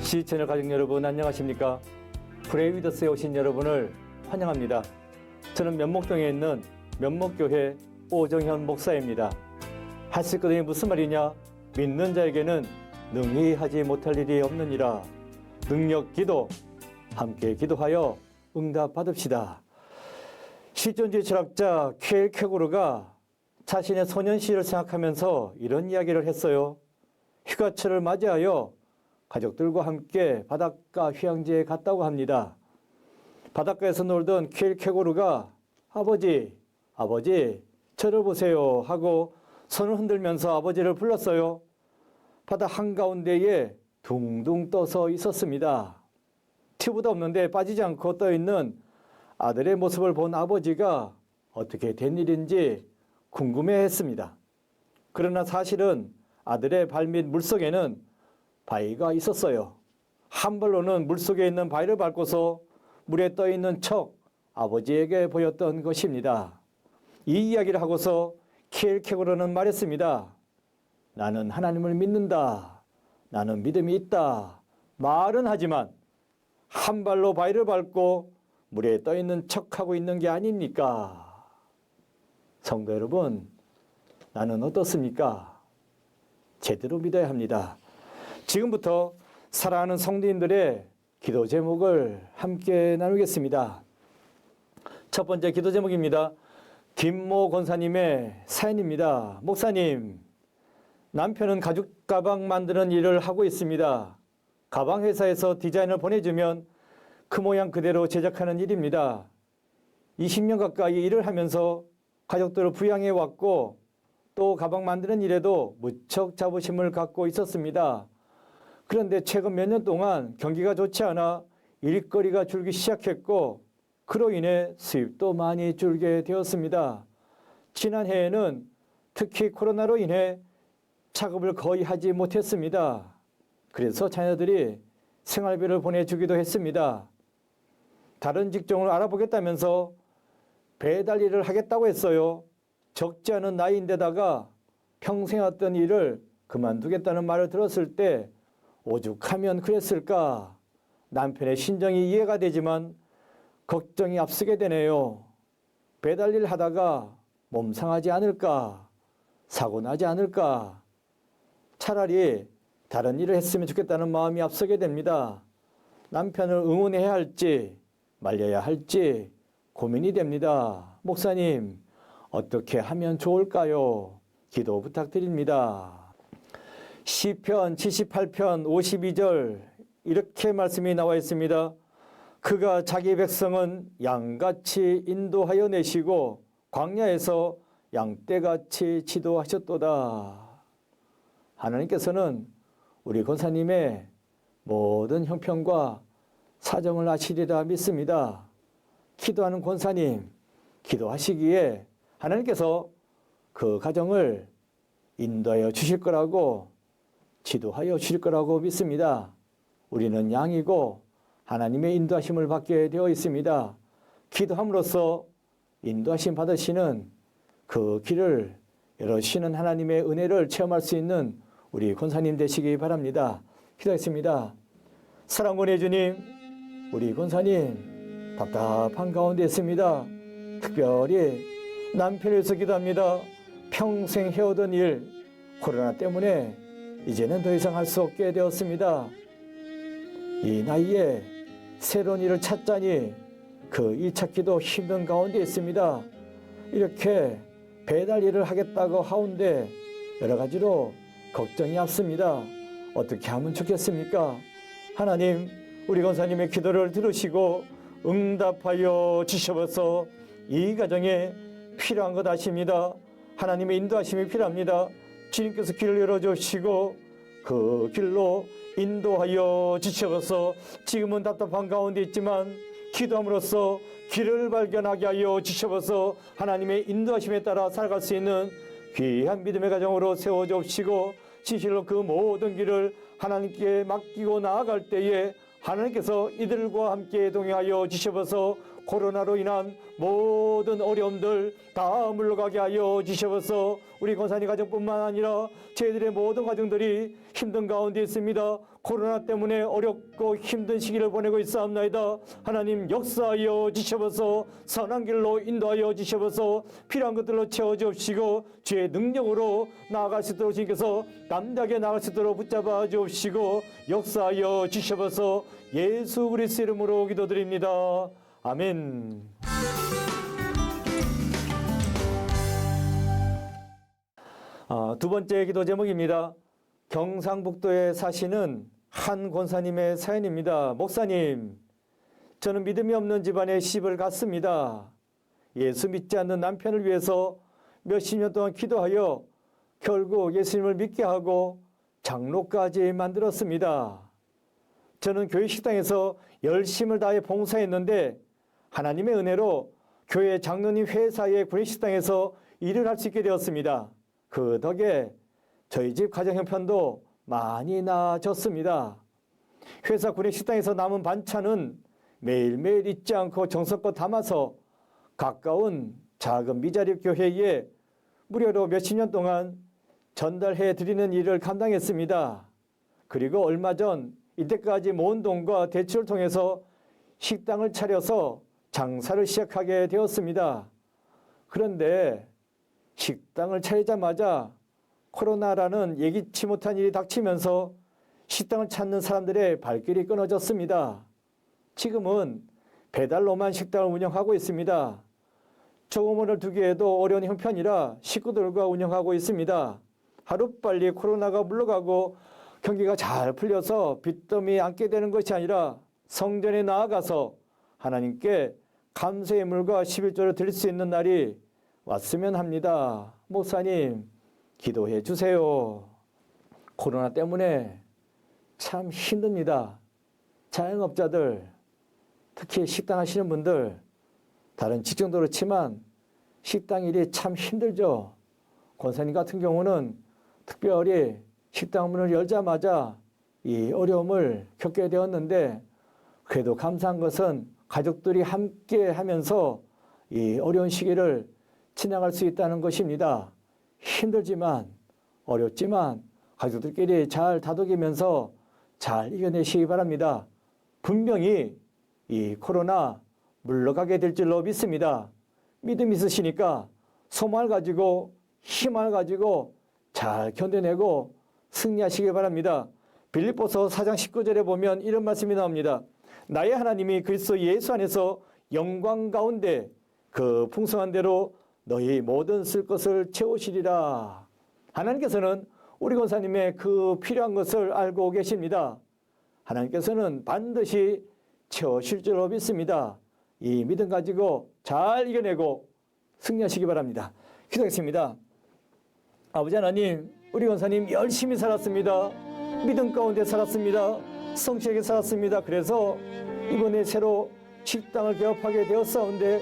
시청자 가족 여러분 안녕하십니까? 프레이위더스에 오신 여러분을 환영합니다. 저는 면목동에 있는 면목교회 오정현 목사입니다. 할 수 있거든요. 무슨 말이냐? 믿는 자에게는 능히 하지 못할 일이 없느니라. 능력 기도, 함께 기도하여 응답 받읍시다. 실존주의 철학자 킬케고르가 자신의 소년 시절을 생각하면서 이런 이야기를 했어요. 휴가철을 맞이하여 가족들과 함께 바닷가 휴양지에 갔다고 합니다. 바닷가에서 놀던 킬케고르가 아버지, 저를 보세요 하고 손을 흔들면서 아버지를 불렀어요. 바다 한가운데에 둥둥 떠서 있었습니다. 튜브도 없는데 빠지지 않고 떠있는 아들의 모습을 본 아버지가 어떻게 된 일인지 궁금해했습니다. 그러나 사실은 아들의 발밑 물속에는 바위가 있었어요. 한 발로는 물속에 있는 바위를 밟고서 물에 떠있는 척 아버지에게 보였던 것입니다. 이 이야기를 하고서 킬케고르는 말했습니다. 나는 하나님을 믿는다. 나는 믿음이 있다. 말은 하지만 한 발로 바위를 밟고 물에 떠있는 척하고 있는 게 아닙니까? 성도 여러분, 나는 어떻습니까? 제대로 믿어야 합니다. 지금부터 사랑하는 성도님들의 기도 제목을 함께 나누겠습니다. 첫 번째 기도 제목입니다. 김모 권사님의 사연입니다. 목사님, 남편은 가죽 가방 만드는 일을 하고 있습니다. 가방 회사에서 디자인을 보내주면 그 모양 그대로 제작하는 일입니다. 20년 가까이 일을 하면서 가족들을 부양해 왔고 또 가방 만드는 일에도 무척 자부심을 갖고 있었습니다. 그런데 최근 몇 년 동안 경기가 좋지 않아 일거리가 줄기 시작했고 그로 인해 수입도 많이 줄게 되었습니다. 지난해에는 특히 코로나로 인해 작업을 거의 하지 못했습니다. 그래서 자녀들이 생활비를 보내주기도 했습니다. 다른 직종을 알아보겠다면서 배달 일을 하겠다고 했어요. 적지 않은 나이인데다가 평생 했던 일을 그만두겠다는 말을 들었을 때 오죽하면 그랬을까. 남편의 심정이 이해가 되지만 걱정이 앞서게 되네요. 배달 일 하다가 몸 상하지 않을까, 사고 나지 않을까, 차라리 다른 일을 했으면 좋겠다는 마음이 앞서게 됩니다. 남편을 응원해야 할지 말려야 할지 고민이 됩니다. 목사님, 어떻게 하면 좋을까요? 기도 부탁드립니다. 시편 78편 52절 이렇게 말씀이 나와 있습니다. 그가 자기 백성은 양같이 인도하여 내시고 광야에서 양떼같이 지도하셨도다. 하나님께서는 우리 권사님의 모든 형편과 사정을 아시리라 믿습니다. 기도하는 권사님, 기도하시기에 하나님께서 그 가정을 인도하여 주실 거라고, 지도하여 주실 거라고 믿습니다. 우리는 양이고 하나님의 인도하심을 받게 되어 있습니다. 기도함으로써 인도하심 받으시는 그 길을 열어주시는 하나님의 은혜를 체험할 수 있는 우리 권사님 되시기 바랍니다. 기도하겠습니다. 사랑권의 주님, 우리 권사님 답답한 가운데 있습니다. 특별히 남편을 위해서 기도합니다. 평생 해오던 일, 코로나 때문에 이제는 더 이상 할 수 없게 되었습니다. 이 나이에 새로운 일을 찾자니 그 일 찾기도 힘든 가운데 있습니다. 이렇게 배달 일을 하겠다고 하운데 여러 가지로 걱정이 앞섭니다. 어떻게 하면 좋겠습니까? 하나님, 우리 권사님의 기도를 들으시고 응답하여 주셔서 이 가정에 필요한 것 아십니다. 하나님의 인도하심이 필요합니다. 주님께서 길을 열어주시고 그 길로 인도하여 주셔서 지금은 답답한 가운데 있지만 기도함으로써 길을 발견하게 하여 주셔서 하나님의 인도하심에 따라 살아갈 수 있는 귀한 믿음의 가정으로 세워주시고 진실로 그 모든 길을 하나님께 맡기고 나아갈 때에 하나님께서 이들과 함께 동행하여 주셔서 코로나로 인한 모든 어려움들 다 물러가게 하여 주셔서 우리 권사님 가정뿐만 아니라 저희들의 모든 가정들이 힘든 가운데 있습니다. 코로나 때문에 어렵고 힘든 시기를 보내고 있사옵나이다. 하나님 역사하여 주시옵소서. 선한 길로 인도하여 주시옵소서. 필요한 것들로 채워주옵시고 주의 능력으로 나아갈 수 있도록 주님께서 담대하게 나아갈 수 있도록 붙잡아 주옵시고 역사하여 주시옵소서. 예수 그리스도 이름으로 기도드립니다. 아멘. 두 번째 기도 제목입니다. 경상북도에 사시는 한 권사님의 사연입니다. 목사님, 저는 믿음이 없는 집안에 시집을 갔습니다. 예수 믿지 않는 남편을 위해서 몇십 년 동안 기도하여 결국 예수님을 믿게 하고 장로까지 만들었습니다. 저는 교회 식당에서 열심을 다해 봉사했는데 하나님의 은혜로 교회 장로님 회사의 구내식당에서 일을 할 수 있게 되었습니다. 그 덕에 저희 집 가정 형편도 많이 나아졌습니다. 회사 구내식당에서 남은 반찬은 매일매일 잊지 않고 정성껏 담아서 가까운 작은 미자립 교회에 무료로 몇십 년 동안 전달해 드리는 일을 감당했습니다. 그리고 얼마 전 이때까지 모은 돈과 대출을 통해서 식당을 차려서 장사를 시작하게 되었습니다. 그런데 식당을 차리자마자 코로나라는 예기치 못한 일이 닥치면서 식당을 찾는 사람들의 발길이 끊어졌습니다. 지금은 배달로만 식당을 운영하고 있습니다. 조금을 두기에도 어려운 형편이라 식구들과 운영하고 있습니다. 하루빨리 코로나가 물러가고 경기가 잘 풀려서 빚더미 안게 되는 것이 아니라 성전에 나아가서 하나님께 감사의 물과 11조를 드릴 수 있는 날이 왔으면 합니다. 목사님, 기도해 주세요. 코로나 때문에 참 힘듭니다. 자영업자들, 특히 식당 하시는 분들, 다른 직종도 그렇지만 식당 일이 참 힘들죠. 권사님 같은 경우는 특별히 식당 문을 열자마자 이 어려움을 겪게 되었는데 그래도 감사한 것은 가족들이 함께 하면서 이 어려운 시기를 지나갈 수 있다는 것입니다. 힘들지만 어렵지만 가족들끼리 잘 다독이면서 잘 이겨내시기 바랍니다. 분명히 이 코로나 물러가게 될 줄로 믿습니다. 믿음 있으시니까 소망을 가지고 힘을 가지고 잘 견뎌내고 승리하시기 바랍니다. 빌립보서 4장 19절에 보면 이런 말씀이 나옵니다. 나의 하나님이 그리스도 예수 안에서 영광 가운데 그 풍성한 대로 너희 모든 쓸 것을 채우시리라. 하나님께서는 우리 권사님의 그 필요한 것을 알고 계십니다. 하나님께서는 반드시 채우실 줄로 믿습니다. 이 믿음 가지고 잘 이겨내고 승리하시기 바랍니다. 기도하겠습니다. 아버지 하나님, 우리 권사님 열심히 살았습니다. 믿음 가운데 살았습니다. 성실하게 살았습니다. 그래서 이번에 새로 식당을 개업하게 되었사온데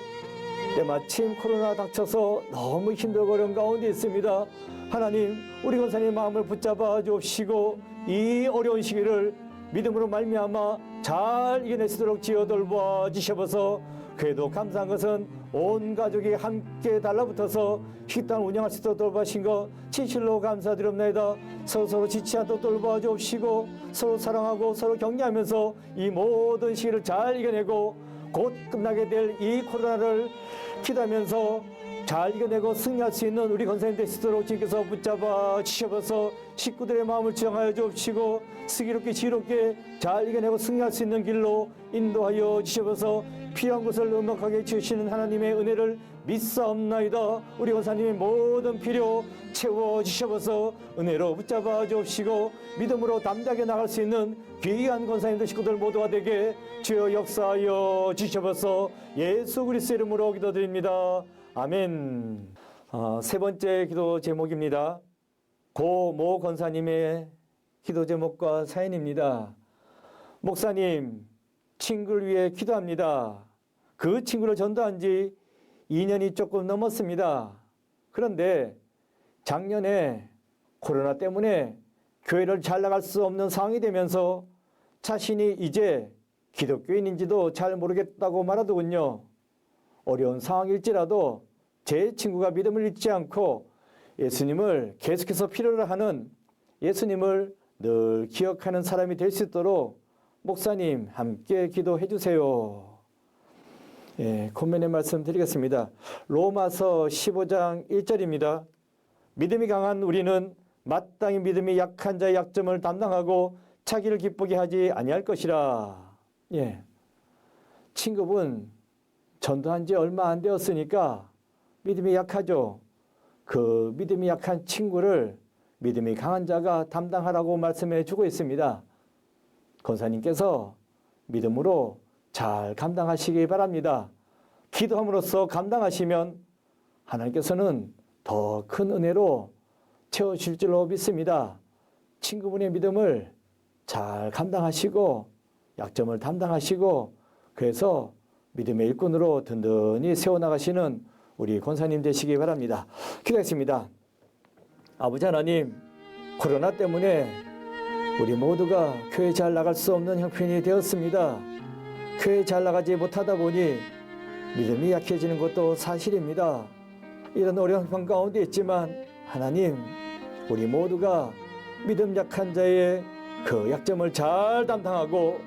때마침 코로나 닥쳐서 너무 힘들고 어려운 가운데 있습니다. 하나님, 우리 권사님 마음을 붙잡아 주옵시고 이 어려운 시기를 믿음으로 말미암아 잘 이겨낼 수 있도록 지어 돌봐 주셔서 그래도 감사한 것은 온 가족이 함께 달라붙어서 식당을 운영할 수 있도록 돌봐신 것 진실로 감사드립니다. 서로 지치 않도록 돌봐 주옵시고 서로 사랑하고 서로 격려하면서 이 모든 시기를 잘 이겨내고 곧 끝나게 될 이 코로나를 기도하면서 잘 이겨내고 승리할 수 있는 우리 권사님 되시도록 주님께서 붙잡아 주셔서 식구들의 마음을 지정하여 주옵시고 슬기롭게 지혜롭게 잘 이겨내고 승리할 수 있는 길로 인도하여 주셔서 필요한 것을 넉넉하게 주시는 하나님의 은혜를 믿사옵나이다. 우리 권사님의 모든 필요 채워주셔서 은혜로 붙잡아 주옵시고 믿음으로 담대하게 나갈 수 있는 귀한 권사님들 식구들 모두가 되게 주여 역사하여 주셔서 예수 그리스도 이름으로 기도드립니다. 아멘. 세 번째 기도 제목입니다. 고모 권사님의 기도 제목과 사연입니다. 목사님, 친구를 위해 기도합니다. 그 친구를 전도한 지 2년이 조금 넘었습니다. 그런데 작년에 코로나 때문에 교회를 잘 나갈 수 없는 상황이 되면서 자신이 이제 기독교인인지도 잘 모르겠다고 말하더군요. 어려운 상황일지라도 제 친구가 믿음을 잃지 않고 예수님을 계속해서 필요로 하는 예수님을 늘 기억하는 사람이 될 수 있도록 목사님 함께 기도해 주세요. 예, 코멘의 말씀 드리겠습니다. 로마서 15장 1절입니다. 믿음이 강한 우리는 마땅히 믿음이 약한 자의 약점을 담당하고 자기를 기쁘게 하지 아니할 것이라. 예, 친구분 전도한 지 얼마 안 되었으니까 믿음이 약하죠. 그 믿음이 약한 친구를 믿음이 강한 자가 담당하라고 말씀해 주고 있습니다. 권사님께서 믿음으로 잘 감당하시기 바랍니다. 기도함으로써 감당하시면 하나님께서는 더 큰 은혜로 채워주실 줄로 믿습니다. 친구분의 믿음을 잘 감당하시고 약점을 담당하시고 그래서 믿음의 일꾼으로 든든히 세워나가시는 우리 권사님 되시기 바랍니다. 기도하겠습니다. 아버지 하나님, 코로나 때문에 우리 모두가 교회 잘 나갈 수 없는 형편이 되었습니다. 교회 잘 나가지 못하다 보니 믿음이 약해지는 것도 사실입니다. 이런 어려운 형편 가운데 있지만 하나님, 우리 모두가 믿음 약한 자의 그 약점을 잘 담당하고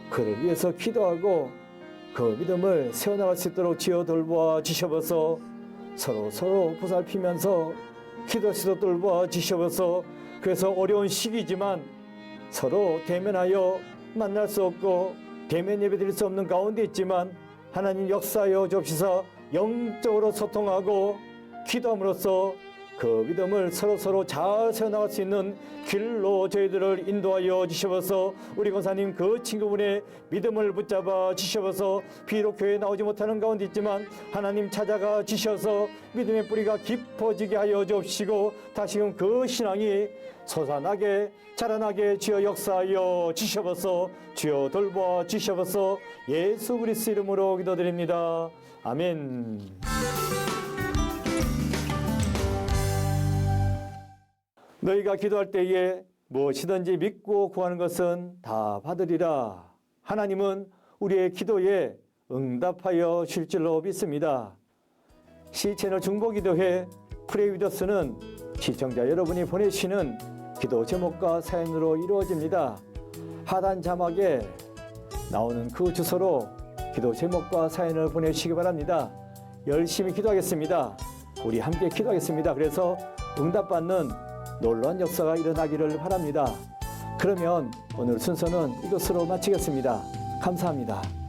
그를 위해서 기도하고 그 믿음을 세워나갈 수 있도록 지어 돌보아 주셔서 서로 보살피면서 기도할 수 있도록 돌보아 주셔서 그래서 어려운 시기지만 서로 대면하여 만날 수 없고 대면 예배 드릴 수 없는 가운데 있지만 하나님 역사하여 주옵소서. 영적으로 소통하고 기도함으로써 그 믿음을 서로 잘 세워나갈 수 있는 길로 저희들을 인도하여 주셔서 우리 권사님 그 친구분의 믿음을 붙잡아 주셔서 비록 교회에 나오지 못하는 가운데 있지만 하나님 찾아가 주셔서 믿음의 뿌리가 깊어지게 하여 주옵시고 다시금 그 신앙이 솟아나게 자라나게 주여 역사하여 주셔서 주여 돌보아 주셔서 예수 그리스도 이름으로 기도드립니다. 아멘. 너희가 기도할 때에 무엇이든지 믿고 구하는 것은 다 받으리라. 하나님은 우리의 기도에 응답하여 줄 줄로 믿습니다. 시채널 중보기도회 프레이위더스는 시청자 여러분이 보내주시는 기도 제목과 사연으로 이루어집니다. 하단 자막에 나오는 그 주소로 기도 제목과 사연을 보내주시기 바랍니다. 열심히 기도하겠습니다. 우리 함께 기도하겠습니다. 그래서 응답받는 놀라운 역사가 일어나기를 바랍니다. 그러면 오늘 순서는 이것으로 마치겠습니다. 감사합니다.